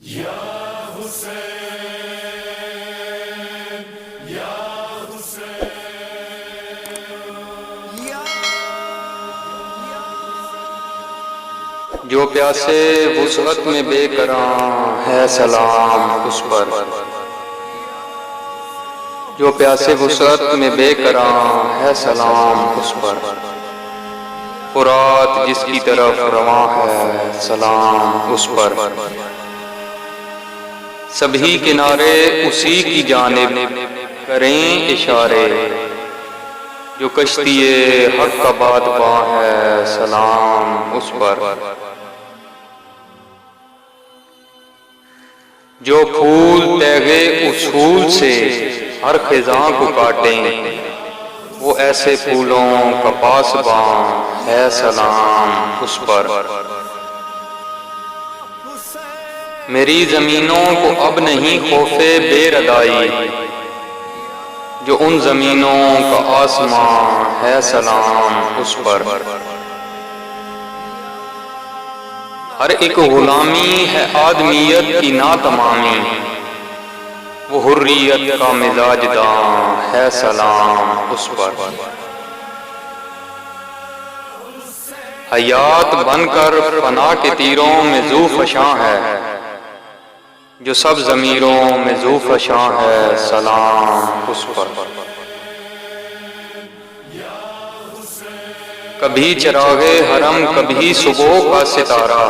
یا حسین یا حسین جو پیاسے وسعت میں بے قراں ہے سلام اس پر، جو پیاسے وسعت میں بے قراں ہے سلام اس پر، فرات جس کی طرف رواں ہے سلام اس پر، سبھی کنارے اسی کی جانب کریں اشارے، جو کشتی حق کا بادباں ہے سلام اس پر، جو پھول تیغے اصول سے ہر خزاں کو کاٹیں، وہ ایسے پھولوں کا پاسباں ہے سلام اس پر، میری زمینوں کو اب نہیں خوف بے ردائی، جو ان زمینوں کا آسمان ہے سلام اس پر، ہر ایک غلامی ہے آدمیت کی ناتمامی، وہ حریت کا مزاج داں ہے سلام اس پر، حیات بن کر فنا کے تیروں میں ذو فشاں ہے، جو سب ضمیروں میں ذو فشاں ہے سلام اس پر، کبھی چراغ حرم کبھی صبح کا ستارہ،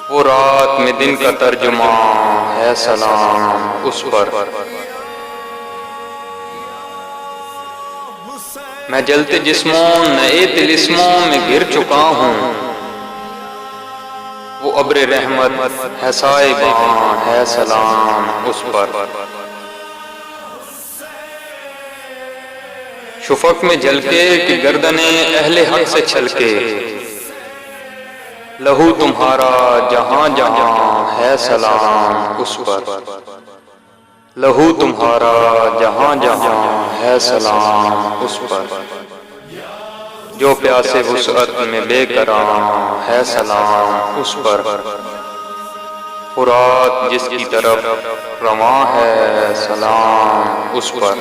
وہ رات میں دن کا ترجمان ہے سلام اس پر، میں جلتے جسموں نئے طلسموں میں گر چکا ہوں، وہ ابر رحمت ہے سائباں ہے سلام اس پر، شفق میں جھلکے کہ گردنیں اہل حق سے چھلکے، لہو تمہارا جہاں جہاں ہے سلام اس پر، لہو تمہارا جہاں جہاں ہے سلام اس پر، جو پیاسے وسعت میں بے قراں ہے سلام اس پر، فرات جس کی طرف رواں ہے سلام اس پر۔